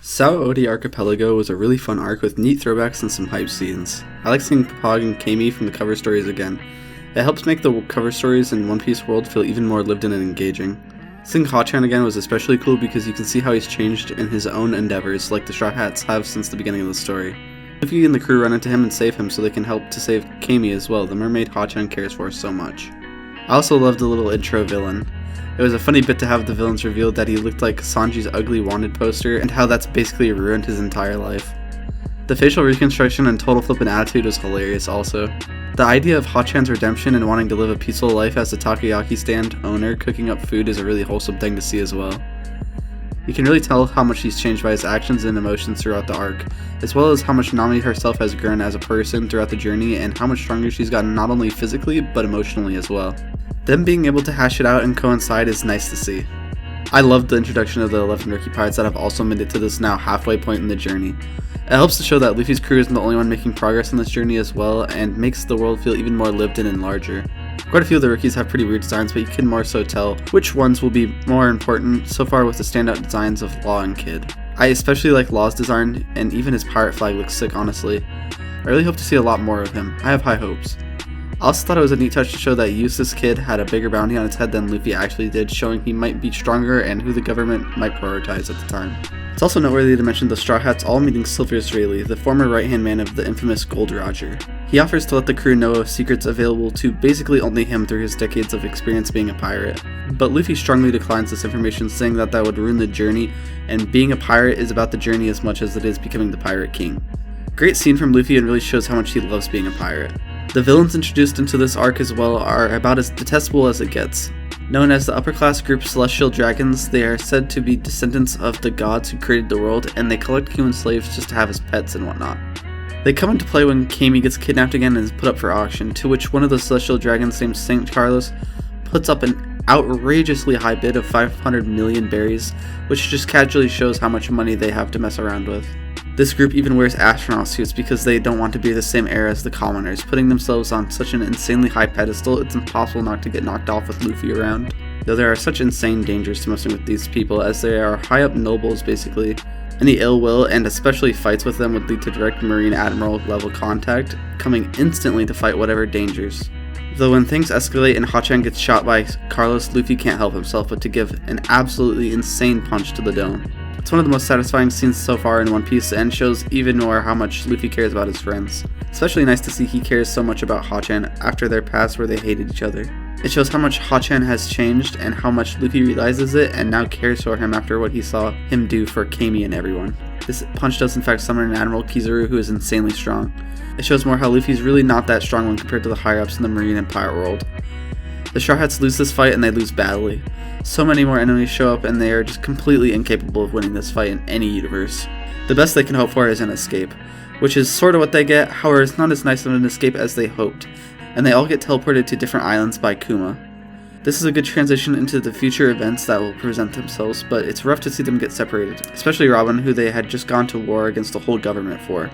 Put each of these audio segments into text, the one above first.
Saboady Archipelago was a really fun arc with neat throwbacks and some hype scenes. I like seeing Pog and Kami from the cover stories again. It helps make the cover stories in One Piece world feel even more lived in and engaging. Seeing Hachan again was especially cool because you can see how he's changed in his own endeavors like the Straw Hats have since the beginning of the story. Luffy and the crew run into him and save him so they can help to save Kami as well, the mermaid Hachan cares for so much. I also loved the little intro villain. It was a funny bit to have the villains revealed that he looked like Sanji's ugly wanted poster and how that's basically ruined his entire life. The facial reconstruction and total flippant attitude was hilarious also. The idea of Hachan's redemption and wanting to live a peaceful life as a takoyaki stand owner cooking up food is a really wholesome thing to see as well. You can really tell how much he's changed by his actions and emotions throughout the arc, as well as how much Nami herself has grown as a person throughout the journey and how much stronger she's gotten not only physically but emotionally as well. Them being able to hash it out and coincide is nice to see. I loved the introduction of the 11 rookie pirates that have also made it to this now halfway point in the journey. It helps to show that Luffy's crew isn't the only one making progress in this journey as well, and makes the world feel even more lived in and larger. Quite a few of the rookies have pretty weird designs, but you can more so tell which ones will be more important so far with the standout designs of Law and Kid. I especially like Law's design, and even his pirate flag looks sick honestly. I really hope to see a lot more of him. I have high hopes. I also thought it was a neat touch to show that Useless Kid had a bigger bounty on its head than Luffy actually did, showing he might be stronger and who the government might prioritize at the time. It's also noteworthy to mention the Straw Hats all meeting Silvers Rayleigh, the former right-hand man of the infamous Gold Roger. He offers to let the crew know of secrets available to basically only him through his decades of experience being a pirate. But Luffy strongly declines this information, saying that would ruin the journey, and being a pirate is about the journey as much as it is becoming the Pirate King. Great scene from Luffy and really shows how much he loves being a pirate. The villains introduced into this arc as well are about as detestable as it gets. Known as the upper-class group Celestial Dragons, they are said to be descendants of the gods who created the world, and they collect human slaves just to have as pets and whatnot. They come into play when Kami gets kidnapped again and is put up for auction, to which one of the Celestial Dragons named St. Carlos puts up an outrageously high bid of 500 million berries, which just casually shows how much money they have to mess around with. This group even wears astronaut suits because they don't want to be the same era as the commoners, putting themselves on such an insanely high pedestal it's impossible not to get knocked off with Luffy around. Though there are such insane dangers to messing with these people, as they are high up nobles basically. Any ill will, and especially fights with them, would lead to direct Marine Admiral level contact, coming instantly to fight whatever dangers. Though when things escalate and Hachan gets shot by Carlos, Luffy can't help himself but to give an absolutely insane punch to the dome. It's one of the most satisfying scenes so far in One Piece and shows even more how much Luffy cares about his friends. Especially nice to see he cares so much about Hachan after their past where they hated each other. It shows how much Hachan has changed and how much Luffy realizes it and now cares for him after what he saw him do for Kami and everyone. This punch does in fact summon an Admiral Kizaru who is insanely strong. It shows more how Luffy's really not that strong when compared to the higher ups in the Marine and Pirate world. The Straw Hats lose this fight and they lose badly. So many more enemies show up and they are just completely incapable of winning this fight in any universe. The best they can hope for is an escape, which is sort of what they get, however it's not as nice of an escape as they hoped, and they all get teleported to different islands by Kuma. This is a good transition into the future events that will present themselves, but it's rough to see them get separated, especially Robin, who they had just gone to war against the whole government for.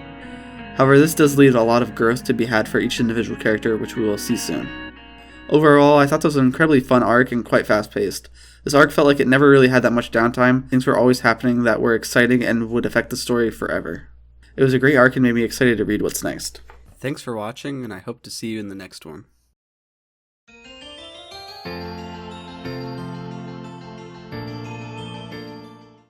However, this does leave a lot of growth to be had for each individual character, which we will see soon. Overall, I thought this was an incredibly fun arc and quite fast-paced. This arc felt like it never really had that much downtime. Things were always happening that were exciting and would affect the story forever. It was a great arc and made me excited to read what's next. Thanks for watching, and I hope to see you in the next one.